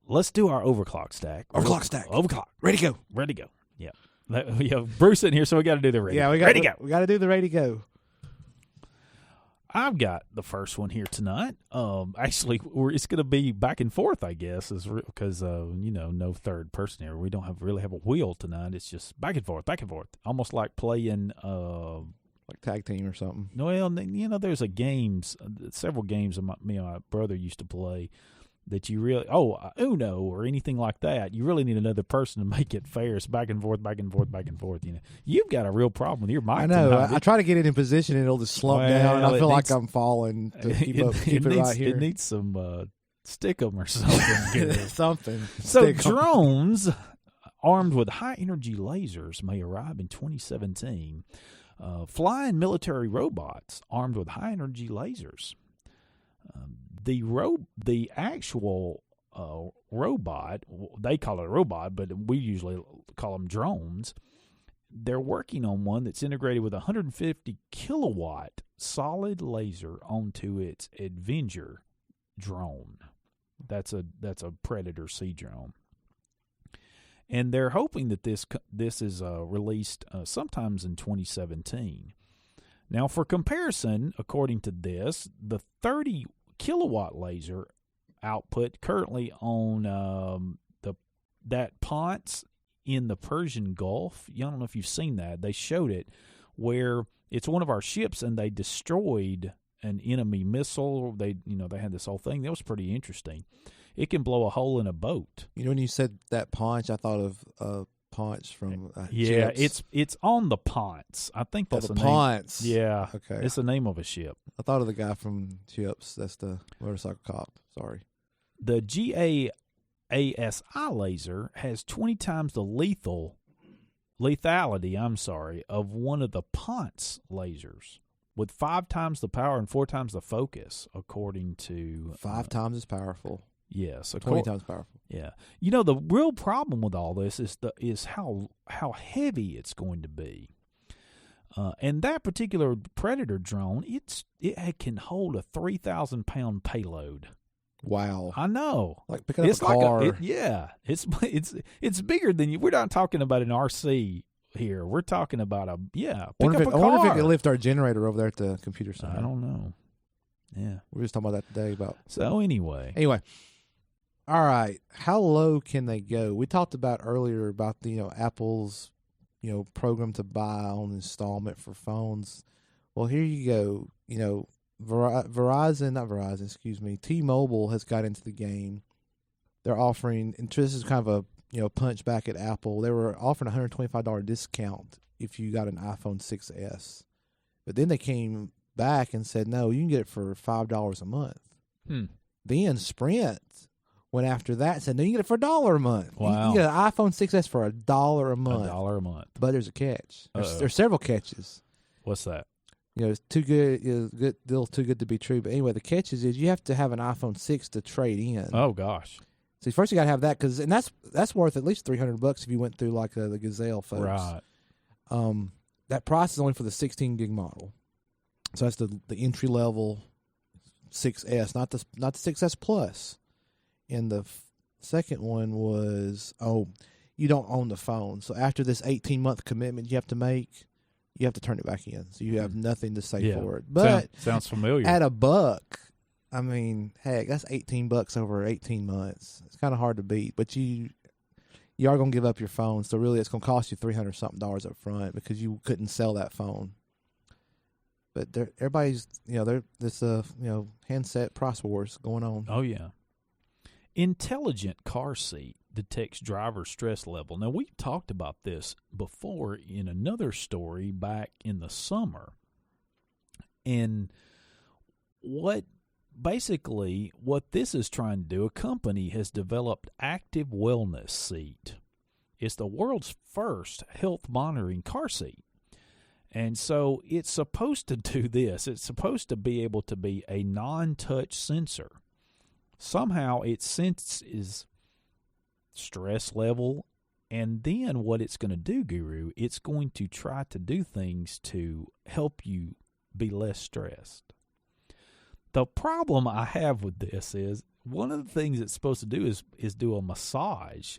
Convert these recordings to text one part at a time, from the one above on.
let's do our overclock stack. Overclock stack. Overclock. Ready to go. Ready to go. Yeah. We have Bruce in here, so we got to do the ready. Yeah, ready to go. We got to do the ready to go. I've got the first one here tonight. Actually, it's going to be back and forth, I guess, because no third person here. We don't really have a wheel tonight. It's just back and forth, almost like playing like tag team or something. Well, there's several games me and my brother used to play that you really Uno or anything like that. You really need another person to make it fair. It's back and forth. You've got a real problem with your mic. I know. I try to get it in position and it'll just slump down, and I feel like I'm falling to keep it right here. It needs some stick-em or something. Something. So drones armed with high-energy lasers may arrive in 2017. Flying military robots armed with high-energy lasers. The actual robot, they call it a robot, but we usually call them drones. They're working on one that's integrated with a 150 kilowatt solid laser onto its Avenger drone. That's a Predator Sea drone. And they're hoping that this is released sometimes in 2017. Now, for comparison, according to this, the 30 kilowatt laser output currently on that Ponce in the Persian Gulf. I don't know if you've seen that. They showed it where it's one of our ships and they destroyed an enemy missile. They had this whole thing. That was pretty interesting. It can blow a hole in a boat. When you said that Ponce, I thought of Ponce from yeah, Chips. it's on the Ponce. I think that's the the Ponce. name. Yeah, okay. It's the name of a ship. I thought of the guy from Chips. That's the motorcycle cop. Sorry. The GAASI laser has 20 times the lethality of one of the Ponce lasers, with 5 times the power and 4 times the focus, according to 5 times as powerful. Yes, 20 times powerful. Yeah, the real problem with all this is how heavy it's going to be. And that particular Predator drone, it can hold a 3,000-pound payload. Wow! I know. Like picking up a car. It's bigger than you. We're not talking about an RC here. We're talking about I wonder if it could lift our generator over there at the computer center. I don't know. Yeah, we were just talking about that today. So anyway. All right. How low can they go? We talked about earlier about Apple's program to buy on installment for phones. Well, here you go. T-Mobile has got into the game. They're offering, and this is kind of a punch back at Apple. They were offering a $125 discount if you got an iPhone 6S, but then they came back and said no, you can get it for $5 a month. Then Sprint went after that and said no, you can get it for $1 a month. Wow. You can get an iPhone 6S for $1 a month. $1 a month. But there's a catch. There's several catches. What's that? It's too good. It's deal too good to be true. But anyway, the catch is you have to have an iPhone 6 to trade in. Oh gosh! So first you got to have that and that's worth at least $300 if you went through like the Gazelle folks. Right. That price is only for the 16 gig model. So that's the entry level 6S, not the 6S Plus. And the second one was you don't own the phone. So after this 18-month commitment you have to make, you have to turn it back in. So you have nothing to say for it. But sounds familiar. At $1, I mean, heck, that's $18 over 18 months. It's kind of hard to beat. But you are going to give up your phone. So really it's going to cost you $300-something up front because you couldn't sell that phone. But everybody's, this handset price wars going on. Oh, yeah. Intelligent car seat detects driver stress level. Now, we've talked about this before in another story back in the summer. And what this is trying to do, a company has developed Active Wellness Seat. It's the world's first health monitoring car seat. And so it's supposed to do this. It's supposed to be able to be a non-touch sensor. Somehow it senses stress level, and then what it's going to do, Guru, it's going to try to do things to help you be less stressed. The problem I have with this is one of the things it's supposed to do is do a massage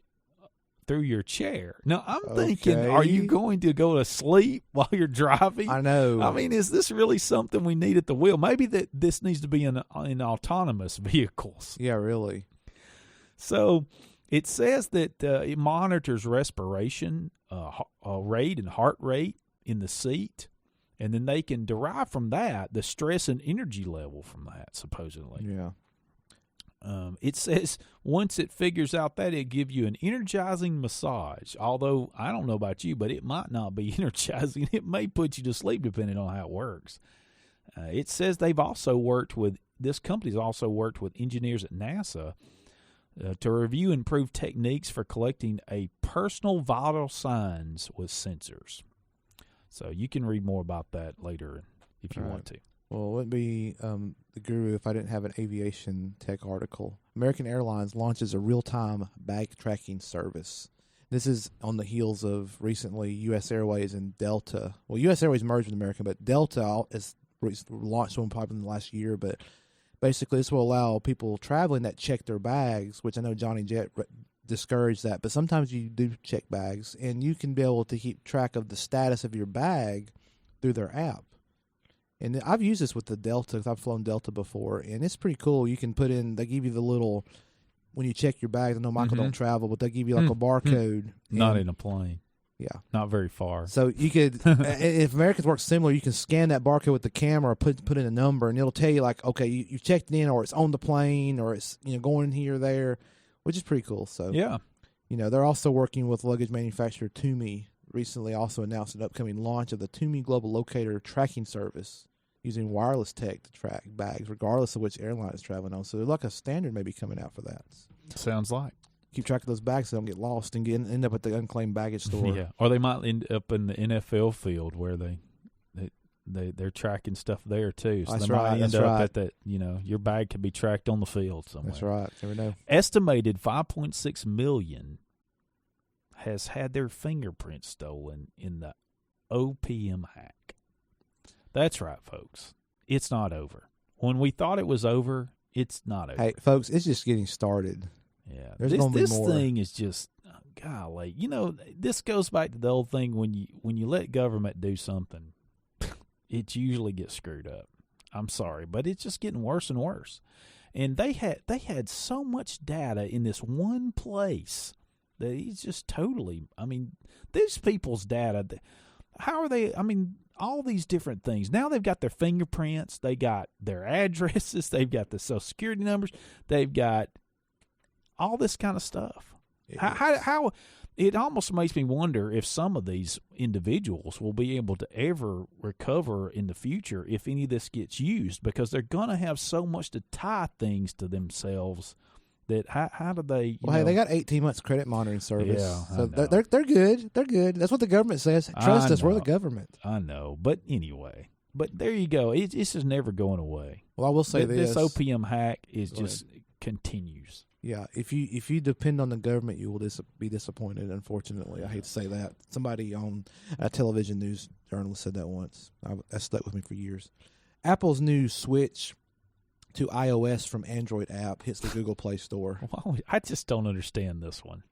through your chair. Now, I'm thinking, are you going to go to sleep while you're driving? I know. I mean, is this really something we need at the wheel? Maybe that this needs to be in autonomous vehicles. Yeah, really. So it says that it monitors respiration rate and heart rate in the seat, and then they can derive from that the stress and energy level from that, supposedly. Yeah. It says once it figures out that, it'll give you an energizing massage. Although, I don't know about you, but it might not be energizing. It may put you to sleep depending on how it works. It says this company's also worked with engineers at NASA to review and improve techniques for collecting a personal vital signs with sensors. So you can read more about that later if you want to. Well, it wouldn't be the guru if I didn't have an aviation tech article. American Airlines launches a real-time bag tracking service. This is on the heels of recently U.S. Airways and Delta. Well, U.S. Airways merged with American, but Delta has launched one probably in the last year. But basically, this will allow people traveling that check their bags, which I know Johnny Jet discouraged that. But sometimes you do check bags, and you can be able to keep track of the status of your bag through their app. And I've used this with the Delta because I've flown Delta before, and it's pretty cool. You can put in, they give you the little, when you check your bags, I know Michael don't travel, but they give you like a barcode. Not in a plane. Yeah. Not very far. So you could, if Americans work similar, you can scan that barcode with the camera or put in a number, and it'll tell you like, okay, you checked it in, or it's on the plane, or it's going here or there, which is pretty cool. So yeah. They're also working with luggage manufacturer Toomey. Recently also announced an upcoming launch of the Toomey Global Locator tracking service using wireless tech to track bags regardless of which airline it's traveling on. So there's like a standard maybe coming out for that. Sounds like. Keep track of those bags so they don't get lost and end up at the unclaimed baggage store. Yeah, or they might end up in the NFL field where they're tracking stuff there too. So That's they right. might end up at that, your bag could be tracked on the field somewhere. That's right. Never know. Estimated 5.6 million has had their fingerprints stolen in the OPM hack. That's right, folks. It's not over. When we thought it was over, it's not over. Hey, folks, it's just getting started. Yeah. There's going to be more. This thing is just, golly. This goes back to the old thing when you let government do something, it usually gets screwed up. I'm sorry, but it's just getting worse and worse. And they had so much data in this one place that he's just totally, these people's data, how are they, all these different things. Now they've got their fingerprints, they got their addresses, they've got the Social Security numbers, they've got all this kind of stuff. How it almost makes me wonder if some of these individuals will be able to ever recover in the future if any of this gets used, because they're going to have so much to tie things to themselves that how do they? Hey, they got 18 months credit monitoring service. Yeah, so they're good. They're good. That's what the government says. Trust us, we're the government. I know, but anyway, there you go. It's just never going away. Well, I will say this OPM hack is just continues. Yeah, if you depend on the government, you will be disappointed. Unfortunately, I hate to say that. Somebody on a television news journalist said that once. That stuck with me for years. Apple's new switch to iOS from Android app hits the Google Play Store. Well, I just don't understand this one.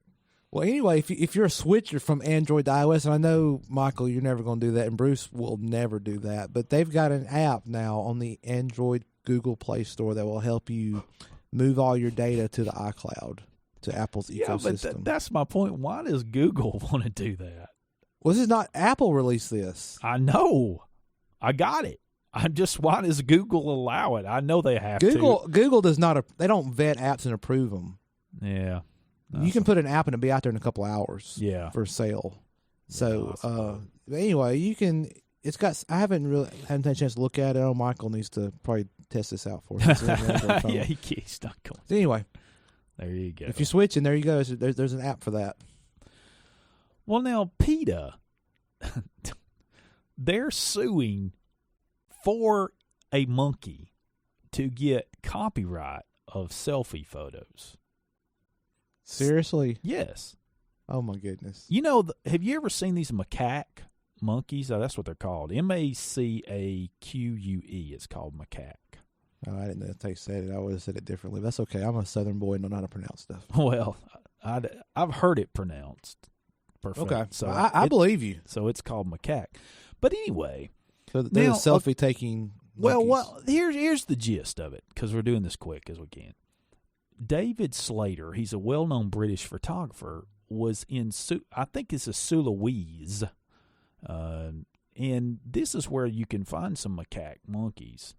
Well, anyway, if you're a switcher from Android to iOS, and I know, Michael, you're never going to do that, and Bruce will never do that, but they've got an app now on the Android Google Play Store that will help you move all your data to the iCloud, to Apple's ecosystem. Yeah, but that's my point. Why does Google want to do that? Well, this is not Apple released this. I know. I got it. Why does Google allow it? I know they have to. Google does not. They don't vet apps and approve them. Yeah. You can put an app and it'll be out there in a couple hours. Yeah. For sale. So anyway, you can. It's got. I haven't had a chance to look at it. Oh, Michael needs to probably test this out for us. Yeah, he's not going. So anyway, there you go. If you switch, and there you go. There's an app for that. Well, now PETA, they're suing for a monkey to get copyright of selfie photos. Seriously? Yes. Oh my goodness. Have you ever seen these macaque monkeys? Oh, that's what they're called. MACAQUE. It's called macaque. Oh, I didn't know if they said it. I would have said it differently. That's okay. I'm a Southern boy and don't know how to pronounce stuff. Well, I've heard it pronounced perfect. Okay, So I believe you. So it's called macaque. But anyway, So they're the selfie taking. Well, here's the gist of it, because we're doing this quick as we can. David Slater, he's a well-known British photographer, was in, I think it's a Sulawesi, and this is where you can find some macaque monkeys.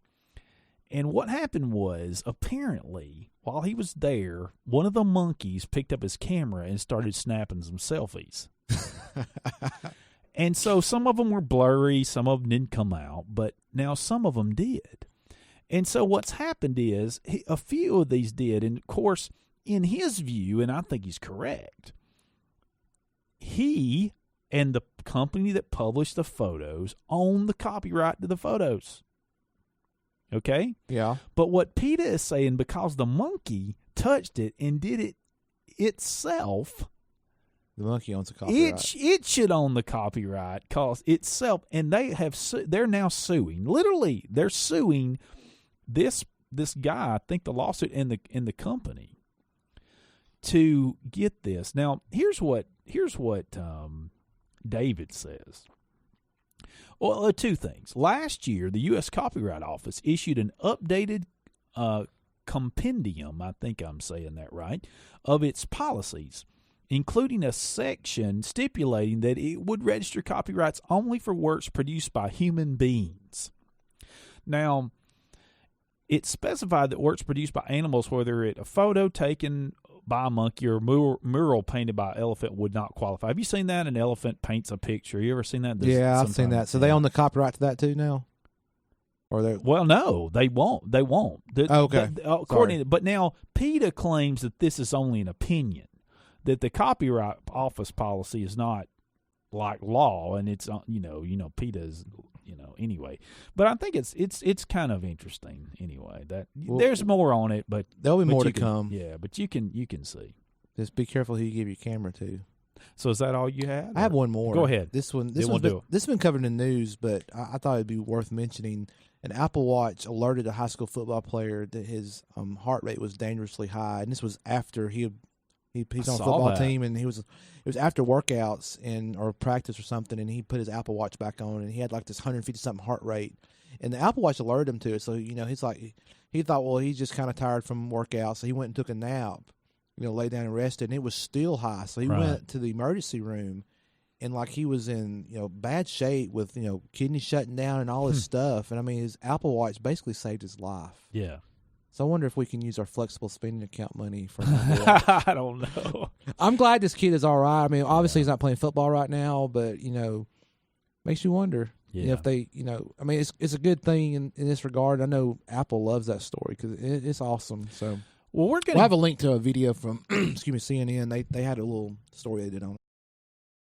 And what happened was, apparently, while he was there, one of the monkeys picked up his camera and started snapping some selfies. And so some of them were blurry, some of them didn't come out, but now some of them did. And so what's happened is a few of these did, and of course, in his view, and I think he's correct, he and the company that published the photos own the copyright to the photos. Okay? Yeah. But what PETA is saying, because the monkey touched it and did it itself, the monkey owns the copyright. It should own the copyright cause itself, and they're now suing. Literally, they're suing this guy. I think the lawsuit and the company to get this. Now, here's what David says. Well, two things. Last year, the U.S. Copyright Office issued an updated compendium, I think I'm saying that right, of its policies, including a section stipulating that it would register copyrights only for works produced by human beings. Now, it specified that works produced by animals, whether it's a photo taken by a monkey or a mural painted by an elephant, would not qualify. Have you seen that? An elephant paints a picture. You ever seen that? Yeah, I've seen that. So they own the copyright to that too now? Or they? Well, no, they won't. They won't. Okay. But now PETA claims that this is only an opinion, that the Copyright Office policy is not like law, and it's PETA's anyway. But I think it's kind of interesting anyway. That there's more on it, but there'll be more to come. Yeah, but you can see. Just be careful who you give your camera to. So is that all you had? I have one more. Go ahead. This has been covered in the news, but I thought it'd be worth mentioning. An Apple Watch alerted a high school football player that his heart rate was dangerously high, and this was after he's on a football team, and it was after workouts or practice or something, and he put his Apple Watch back on, and he had like this 150 something heart rate, and the Apple Watch alerted him to it. So he thought, well, he's just kind of tired from workout, so he went and took a nap, lay down and rested, and it was still high. So he went to the emergency room, and like he was in bad shape with kidney shutting down and all his stuff, and I mean his Apple Watch basically saved his life. Yeah. So I wonder if we can use our flexible spending account money for that. I don't know. I'm glad this kid is all right. I mean, obviously he's not playing football right now, but, makes you wonder if they, I mean, it's a good thing in this regard. I know Apple loves that story because it's awesome. So we'll have a link to a video from, CNN. They had a little story they did on it.